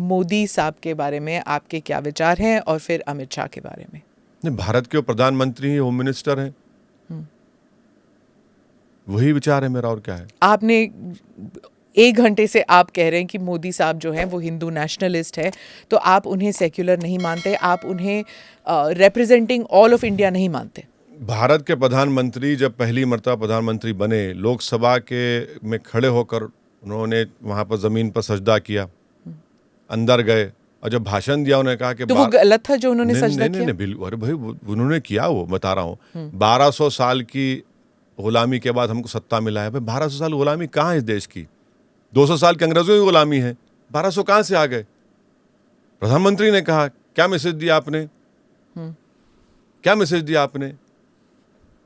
मोदी साहब के बारे में आपके क्या विचार हैं, और फिर अमित शाह के बारे में? नहीं, भारत के प्रधानमंत्री होम मिनिस्टर हैं, वही विचार है मेरा, और क्या है। आपने 1 घंटे से आप कह रहे हैं कि मोदी साहब जो हैं वो हिंदू नेशनलिस्ट है, तो आप उन्हें सेक्युलर नहीं मानते, आप उन्हें रिप्रेजेंटिंग ऑल ऑफ इंडिया नहीं मानते। भारत के प्रधानमंत्री जब पहली मर्तबा प्रधानमंत्री बने, लोकसभा के में खड़े होकर उन्होंने वहाँ पर ज़मीन पर सजदा किया, अंदर गए, और जब भाषण दिया उन्होंने कहा कि तो वो गलत था जो उन्होंने सजदा किया? नहीं, बिल्कुल, अरे भाई उन्होंने किया, वो बता रहा हूँ। 1200 साल की गुलामी के बाद हमको सत्ता मिला है। भाई 1200 साल गुलामी कहाँ है इस देश की? 200 साल के अंग्रेजों की गुलामी है, 1200 कहाँ से आ गए? प्रधानमंत्री ने कहा, क्या मैसेज दिया आपने? क्या मैसेज दिया आपने?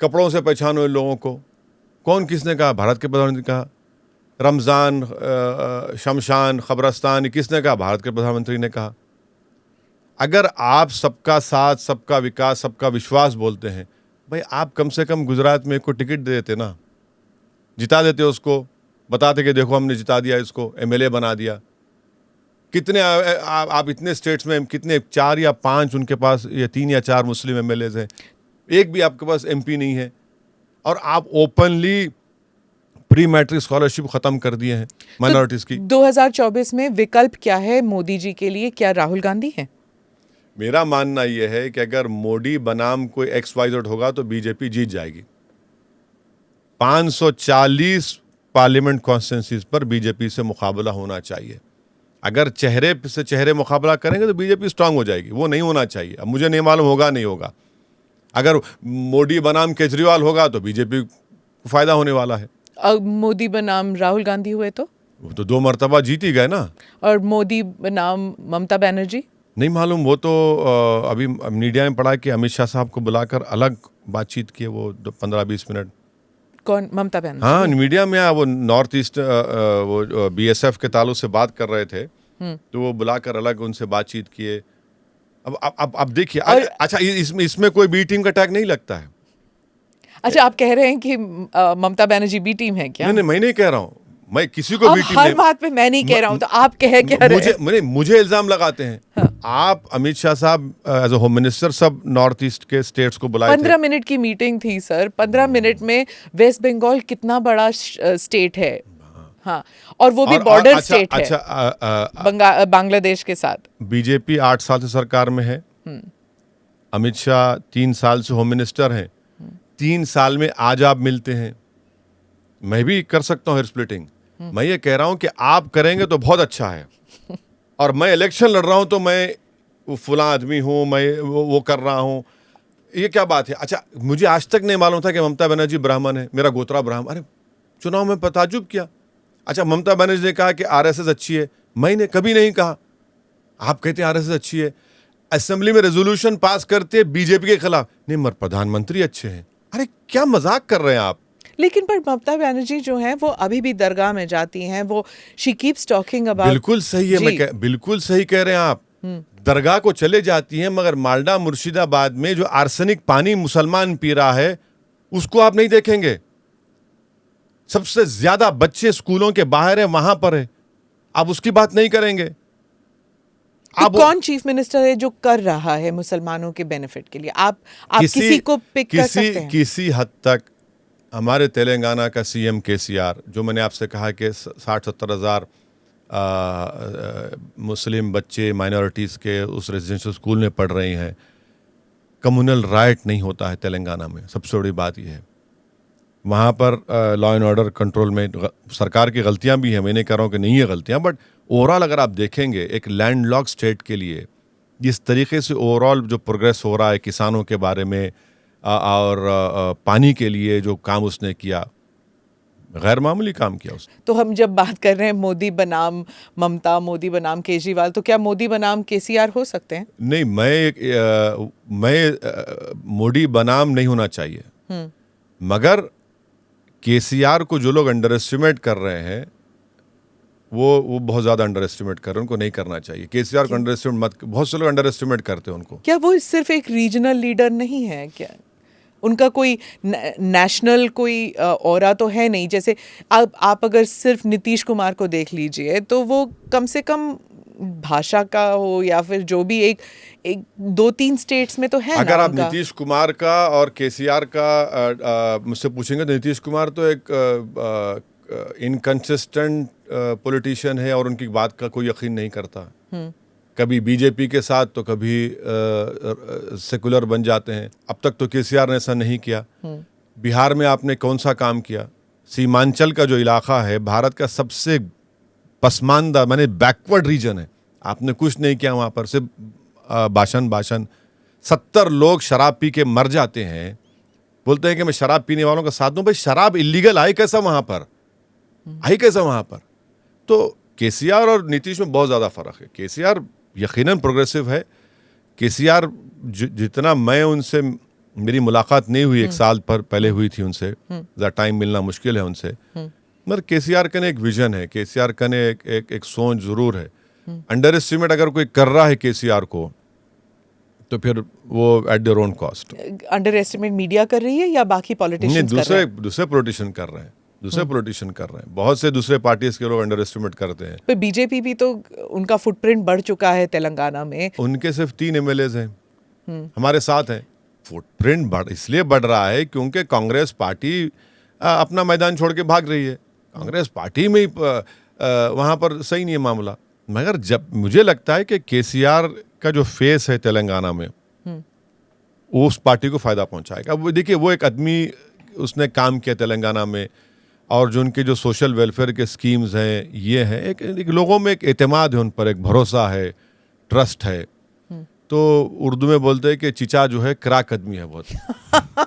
कपड़ों से पहचानो इन लोगों को। कौन, किसने कहा? भारत के प्रधानमंत्री ने कहा। रमज़ान, शमशान, कब्रस्तान, किसने कहा? भारत के प्रधानमंत्री ने कहा। अगर आप सबका साथ, सबका विकास, सबका विश्वास बोलते हैं, भाई आप कम से कम गुजरात में एक को टिकट दे देते ना, जिता देते उसको, बताते कि देखो हमने जिता दिया इसको, एमएलए बना दिया। कितने आप इतने स्टेट्स में कितने, 4 या 5 उनके पास, या 3 या 4 मुस्लिम एमएलएज हैं, एक भी आपके पास एमपी नहीं है, और आप ओपनली प्री मैट्रिक स्कॉलरशिप खत्म कर दिए हैं माइनॉरिटीज की। 2024 में विकल्प क्या है मोदी जी के लिए? क्या राहुल गांधी है? मेरा मानना यह है कि अगर मोदी बनाम कोई XYZ होगा तो बीजेपी जीत जाएगी। 540 पार्लियामेंट कॉन्स्टिट्यूंसीज पर बीजेपी से मुकाबला होना चाहिए। अगर चेहरे से चेहरे मुकाबला करेंगे तो बीजेपी स्ट्रांग हो जाएगी, वो नहीं होना चाहिए। अब मुझे नहीं मालूम होगा नहीं होगा। अगर मोदी बनाम केजरीवाल होगा तो बीजेपी को फायदा होने वाला है। मोदी बनाम राहुल गांधी हुए तो? वो तो 2 मरतबा जीत ही गए ना। और मोदी बनाम ममता बनर्जी? नहीं मालूम, वो तो अभी मीडिया में पढ़ा कि अमित शाह साहब को बुलाकर अलग बातचीत किए, वो 15-20 मिनट। कौन? ममता बनर्जी? हाँ, मीडिया में वो नॉर्थ ईस्ट वो BSF के ताल्लुक से बात कर रहे थे, तो वो बुलाकर अलग उनसे बातचीत किए। अब देखिए, अच्छा इसमें कोई बी टीम का टैग नहीं लगता है। अच्छा, आप कह रहे हैं कि ममता बनर्जी बी टीम है क्या? नहीं, मैं नहीं कह रहा हूँ, मैं किसी को बी टीम हर बात पे मैं नहीं कह रहा हूँ, तो आप कह क्या रहे हैं? मुझे इल्जाम लगाते हैं। हाँ। आप अमित शाह साहब एज ए होम मिनिस्टर सब नॉर्थ ईस्ट के स्टेट्स को बुलाए 15 मिनट की मीटिंग थी सर। 15 मिनट में वेस्ट बंगाल कितना बड़ा स्टेट है। हाँ, और वो भी बॉर्डर स्टेट है बांग्लादेश के साथ। बीजेपी 8 साल से सरकार में है, अमित शाह 3 साल से होम मिनिस्टर हैं। 3 साल में आज आप मिलते हैं, मैं भी कर सकता हूँ हेयर स्प्लिटिंग। मैं ये कह रहा हूँ कि आप करेंगे तो बहुत अच्छा है, और मैं इलेक्शन लड़ रहा हूँ तो मैं वो फुला आदमी हूँ, मैं वो कर रहा हूँ, ये क्या बात है? अच्छा, मुझे आज तक नहीं मालूम था कि ममता बनर्जी ब्राह्मण है, मेरा गोत्रा ब्राह्मण। अरे चुनाव में ताज्जुब किया। अच्छा, ममता बनर्जी ने कहा कि RSS अच्छी है, मैंने कभी नहीं कहा। आप कहते हैं RSS अच्छी है, असेंबली में रेजोल्यूशन पास करते बीजेपी के खिलाफ, नहीं मर प्रधानमंत्री अच्छे हैं। अरे क्या मजाक कर रहे हैं आप? लेकिन पर ममता बनर्जी जो है वो अभी भी दरगाह में जाती हैं, वो शी कीप्स टॉकिंग अबाउट। बिल्कुल सही है, बिल्कुल सही कह रहे हैं आप। दरगाह को चले जाती हैं, मगर मालडा मुर्शिदाबाद में जो आर्सेनिक पानी मुसलमान पी रहा है उसको आप नहीं देखेंगे। सबसे ज्यादा बच्चे स्कूलों के बाहर है, वहां पर है, आप उसकी बात नहीं करेंगे। तो कौन चीफ मिनिस्टर है जो कर रहा है मुसलमानों के बेनिफिट के लिए? आप किसी को पिक कर सकते हैं? किसी हद तक हमारे तेलंगाना का CM KCR, जो मैंने आपसे कहा कि 60-70 हज़ार मुस्लिम बच्चे माइनॉरिटीज़ के उस रेजिडेंशियल स्कूल में पढ़ रहे हैं। कम्युनल राइट नहीं होता है तेलंगाना में, सबसे बड़ी बात यह है। वहाँ पर लॉ एंड ऑर्डर कंट्रोल में सरकार की गलतियाँ भी हैं, मैं नहीं कह रहा हूँ कि नहीं है गलतियाँ, बट ओवरऑल अगर आप देखेंगे एक लैंडलॉक स्टेट के लिए जिस तरीके से ओवरऑल जो प्रोग्रेस हो रहा है किसानों के बारे में और पानी के लिए जो काम उसने किया, गैर मामूली काम किया उसने। तो हम जब बात कर रहे हैं मोदी बनाम ममता, मोदी बनाम केजरीवाल, तो क्या मोदी बनाम KCR हो सकते हैं? नहीं, मैं मोदी बनाम नहीं होना चाहिए, मगर KCR को जो लोग अंडर एस्टिमेट कर रहे हैं वो बहुत ज्यादा अंडर एस्टिमेट कर रहे हैं, उनको नहीं करना चाहिए। KCR को अंडर एस्टिमेट मत, बहुत से लोग अंडर एस्टिमेट करते हैं उनको। क्या वो सिर्फ एक रीजनल लीडर नहीं है? क्या उनका कोई नेशनल कोई ऑरा तो है नहीं? जैसे आप अगर सिर्फ नीतीश कुमार को देख लीजिए तो वो कम से कम भाषा का हो या फिर जो भी एक 2-3 स्टेट्स में तो है अगर ना आप उनका। नीतीश कुमार का और केसीआर का मुझसे पूछेंगे तो नीतीश कुमार तो एक इनकंसिस्टेंट पॉलिटिशियन है और उनकी बात का कोई यकीन नहीं करता। कभी बीजेपी के साथ तो कभी सेकुलर बन जाते हैं। अब तक तो केसीआर ने ऐसा नहीं किया। बिहार में आपने कौन सा काम किया? सीमांचल का जो इलाका है भारत का सबसे पसमानदा माने बैकवर्ड रीजन है, आपने कुछ नहीं किया वहाँ पर, सिर्फ भाषण 70 लोग शराब पी के मर जाते हैं। बोलते हैं कि मैं शराब पीने वालों का साथ दूं। भाई शराब इलीगल आई कैसा वहाँ पर? आई कैसा वहाँ पर? तो केसीआर और नीतीश में बहुत ज़्यादा फ़र्क है। केसीआर यकीनन प्रोग्रेसिव है। केसीआर जितना मैं उनसे, मेरी मुलाकात नहीं हुई, 1 साल पर पहले हुई थी उनसे, ज़्यादा टाइम मिलना मुश्किल है उनसे, मगर केसीआर का ने एक विजन है, केसीआर का ने एक सोच ज़रूर है। अंडर एस्टिमेट अगर कोई कर रहा है केसीआर को तो फिर वो eight their own cost. Under estimate media कर रही है या बाकी पॉलिटिशियंस कर रहे हैं? दूसरे पॉलिटिशियन कर रहे हैं, दूसरे पॉलिटिशियन कर रहे हैं। बहुत से दूसरे पार्टीज के लोग अंडर एस्टिमेट करते हैं। पर बीजेपी भी तो उनका फुटप्रिंट बढ़ चुका है तेलंगाना में। उनके सिर्फ 3 एमएलएज हैं, हमारे साथ हैं। फुटप्रिंट इसलिए बढ़ रहा है क्योंकि कांग्रेस पार्टी अपना मैदान छोड़ के भाग रही है। कांग्रेस पार्टी में ही वहाँ पर सही नहीं है मामला। मगर जब मुझे लगता है कि केसीआर का जो फेस है तेलंगाना में वो उस पार्टी को फायदा पहुंचाएगा। वो देखिए, वो एक आदमी, उसने काम किया तेलंगाना में, और जो उनके जो सोशल वेलफेयर के स्कीम्स हैं, ये है एक लोगों में एक एतमाद है उन पर, एक भरोसा है, ट्रस्ट है। तो उर्दू में बोलते हैं कि चिचा जो है क्राक आदमी है बहुत।